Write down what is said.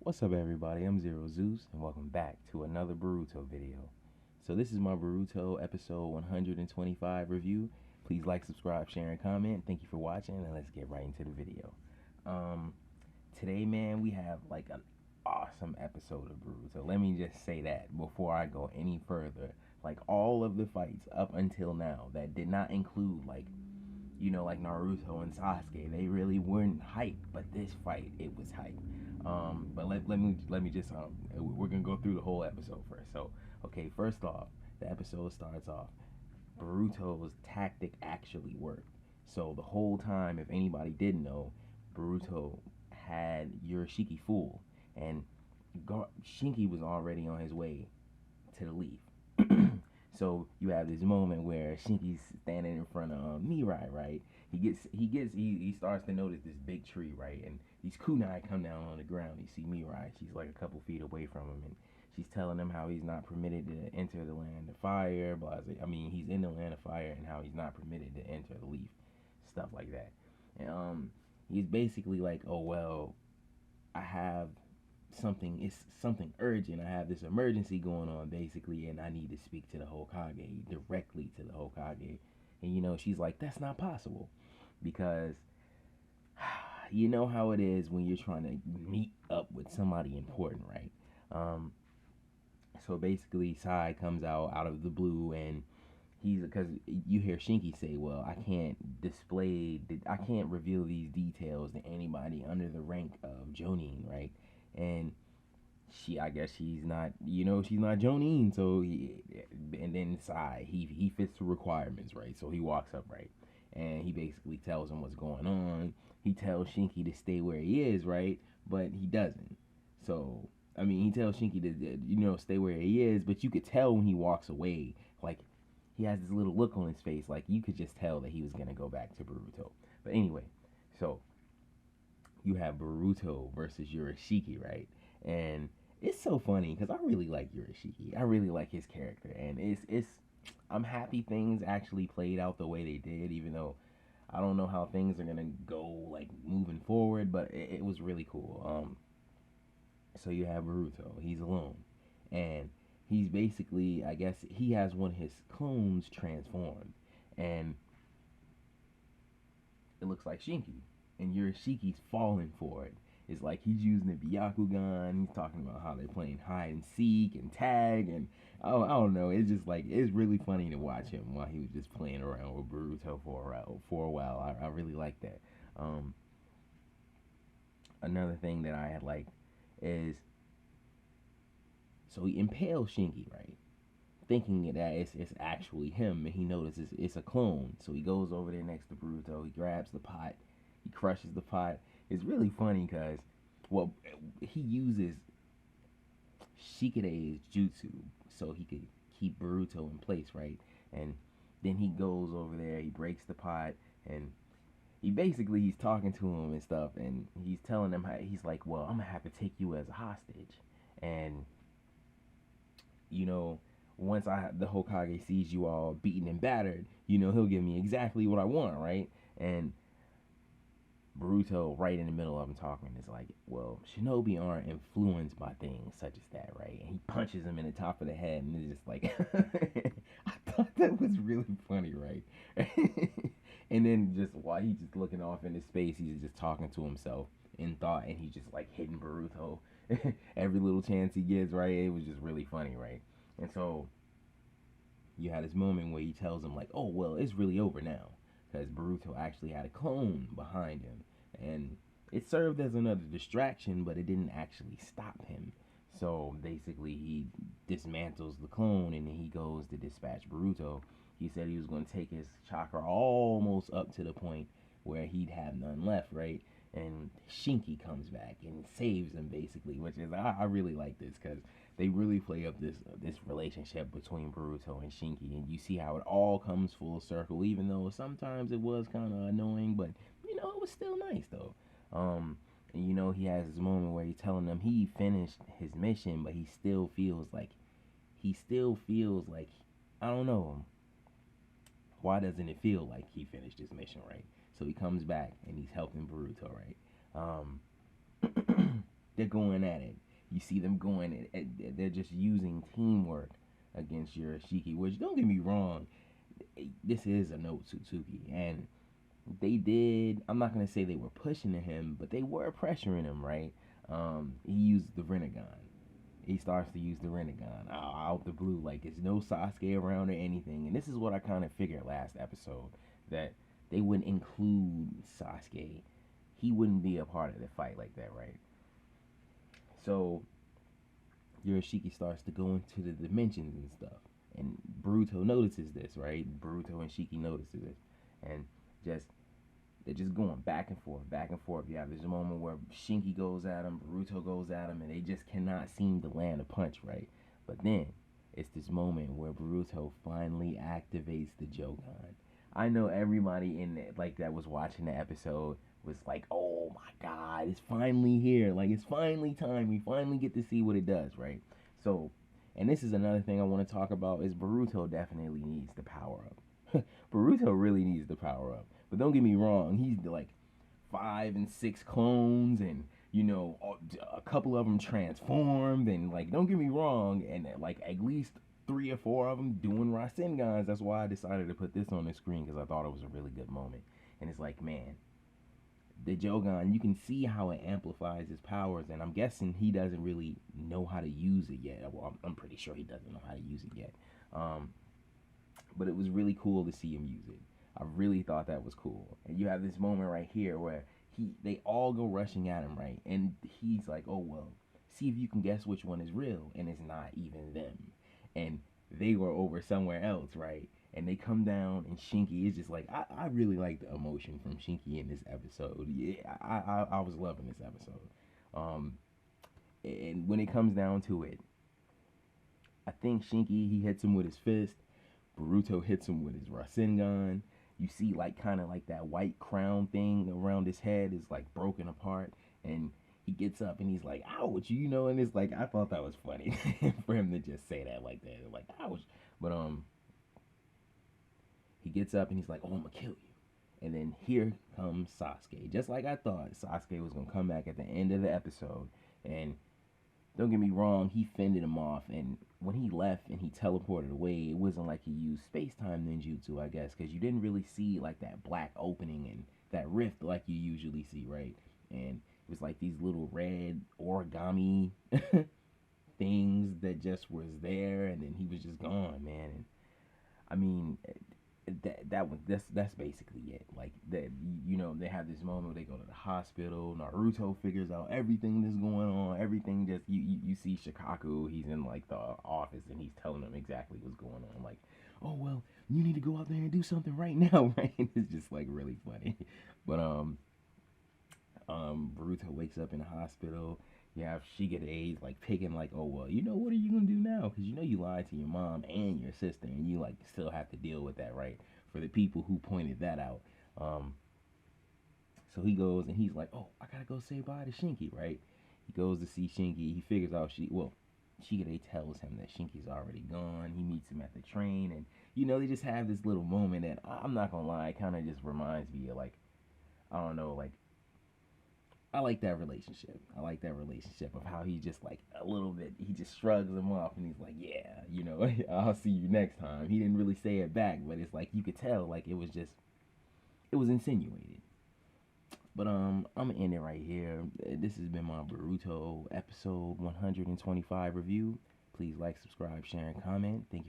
What's up everybody, I'm Zero Zeus and welcome back to another Boruto video. So this is my Boruto episode 125 review. Please like, subscribe, share, and comment. Thank you for watching and let's get right into the video. Um, Today man, we have like an awesome episode of Boruto. Let me just say that before I go any further. Like all of the fights up until now that did not include like Naruto and Sasuke, they really weren't hype, but this fight, it was hype. But let me just we're gonna go through the whole episode first. So okay, first off, the episode starts off. Boruto's tactic actually worked. So the whole time, if anybody didn't know, Boruto had Yurishiki fooled, and Shinki was already on his way to the leaf. So you have this moment where Shinki's standing in front of Mirai, right? He starts to notice this big tree, right? And these kunai come down on the ground. You see Mirai, she's like a couple feet away from him, and she's telling him how he's not permitted to enter the land of fire. I mean, he's in the land of fire, and how he's not permitted to enter the leaf, stuff like that. And he's basically like, oh well, I have it's something urgent. I have this emergency going on basically, and I need to speak to the Hokage, directly to the Hokage. And she's like, that's not possible because you know how it is when you're trying to meet up with somebody important, right? So basically Sai comes out of the blue, and because you hear Shinki say, well, I can't reveal these details to anybody under the rank of Jonin, right? And I guess she's not, she's not Jonin. So and then Sai, he fits the requirements, right? So he walks up, right? And he basically tells him what's going on. He tells Shinki to stay where he is, right? But he doesn't. So, I mean, he tells Shinki to, stay where he is, but you could tell when he walks away, like, he has this little look on his face, like, you could just tell that he was going to go back to Boruto. But anyway, so, you have Boruto versus Yurishiki, right? And it's so funny because I really like Yurishiki. I really like his character, and I'm happy things actually played out the way they did, even though I don't know how things are gonna go like moving forward, but it was really cool. So you have Boruto. He's alone, and he's basically, I guess, he has one of his clones transformed, and it looks like Shinki, and Yuroshiki's falling for it. It's like he's using the Byakugan. He's talking about how they're playing hide and seek and tag, and I don't know. It's just like it's really funny to watch him while he was just playing around with Boruto for a while. I really like that. Um, Another thing that I had liked is, so he impales Shinki, right? Thinking that it's actually him, and he notices it's a clone. So he goes over there next to Boruto. He grabs the pot. He crushes the pot. It's really funny because, well, he uses Shikade's jutsu so he could keep Boruto in place, right? And then he goes over there. He breaks the pot, and he's talking to him and stuff, and he's telling him he's like, well, I'm gonna have to take you as a hostage, and you know, once the Hokage sees you all beaten and battered, he'll give me exactly what I want, right? And Boruto, right in the middle of him talking, is like, well, shinobi aren't influenced by things such as that, right? And he punches him in the top of the head, and it's just like, I thought that was really funny, right? And then just while he's just looking off into space, he's just talking to himself in thought, and he's just like hitting Boruto every little chance he gets, right? It was just really funny, right? And so you had this moment where he tells him like, oh well, it's really over now, because Boruto actually had a clone behind him, and it served as another distraction, but it didn't actually stop him. So basically, he dismantles the clone, and then he goes to dispatch Boruto. He said he was going to take his chakra almost up to the point where he'd have none left, right? And Shinki comes back and saves him, basically, which is, I really like this because they really play up this relationship between Boruto and Shinki, and you see how it all comes full circle, even though sometimes it was kind of annoying, but it was still nice though. And he has this moment where he's telling them he finished his mission, but he still feels like, I don't know, why doesn't it feel like he finished his mission, right? So he comes back and he's helping Boruto, right? they're going at it. You see them going they're just using teamwork against Shiki, which, don't get me wrong, this is a no Tsutsuki, and they did. I'm not gonna say they were pushing to him, but they were pressuring him, right? He used the Rinnegan. He starts to use the Rinnegan out the blue, like it's no Sasuke around or anything. And this is what I kind of figured last episode, that they wouldn't include Sasuke. He wouldn't be a part of the fight like that, right? So Yoshiki starts to go into the dimensions and stuff, and Boruto notices this, right? Boruto and Shiki notices this, and just they're just going back and forth, back and forth. You have this moment where Shinki goes at him, Boruto goes at him, and they just cannot seem to land a punch, right? But then it's this moment where Boruto finally activates the Jogan. I know everybody in it, like, that was watching the episode was like, "Oh my God, it's finally here! Like, it's finally time. We finally get to see what it does, right?" So, and this is another thing I want to talk about, is Boruto definitely needs the power up. Boruto really needs the power up. But don't get me wrong, he's like 5 and 6 clones, and a couple of them transformed, and like, don't get me wrong, and like at least 3 or 4 of them doing Rasengans. That's why I decided to put this on the screen, because I thought it was a really good moment. And it's like, man, the Jogan, you can see how it amplifies his powers, and I'm guessing he doesn't really know how to use it yet. Well, I'm pretty sure he doesn't know how to use it yet. But it was really cool to see him use it. I really thought that was cool. And you have this moment right here where they all go rushing at him, right? And he's like, "Oh well, see if you can guess which one is real," and it's not even them. And they were over somewhere else, right? And they come down, and Shinki is just like, I really like the emotion from Shinki in this episode. Yeah, I was loving this episode. And when it comes down to it, I think Shinki, he hits him with his fist. Boruto hits him with his Rasengan. You see, like, kind of like that white crown thing around his head is like broken apart, and he gets up and he's like, "Ouch," and it's like, I thought that was funny for him to just say that like that, like, "Ouch." But he gets up and he's like, "Oh, I'm gonna kill you." And then here comes Sasuke, just like I thought Sasuke was gonna come back at the end of the episode. And don't get me wrong, he fended him off, and when he left and he teleported away, it wasn't like he used space-time ninjutsu, I guess, because you didn't really see like that black opening and that rift like you usually see, right? And it was like these little red origami things that just was there, and then he was just gone, man. And I mean, that's basically it. Like, that, they have this moment where they go to the hospital. Naruto figures out everything that's going on. Everything, just you see Shikaku. He's in like the office, and he's telling them exactly what's going on. Like, "Oh well, you need to go out there and do something right now," right? And it's just like really funny. But Boruto wakes up in the hospital. You have Shigure like picking, like, "Oh well, what are you gonna do now? Because you lied to your mom and your sister, and you like still have to deal with that, right?" For the people who pointed that out. So he goes and he's like, "Oh, I gotta go say bye to Shinki," right? He goes to see Shinki. He figures out Shigure tells him that Shinki's already gone. He meets him at the train, and they just have this little moment that, I'm not gonna lie, kind of just reminds me of, like, I don't know, like, I like that relationship. I like that relationship of how he just, like, a little bit, he just shrugs him off and he's like, "Yeah, I'll see you next time." He didn't really say it back, but it's like you could tell, like, it was insinuated. But I'm gonna end it right here. This has been my Boruto episode 125 review. Please like, subscribe, share, and comment. Thank you.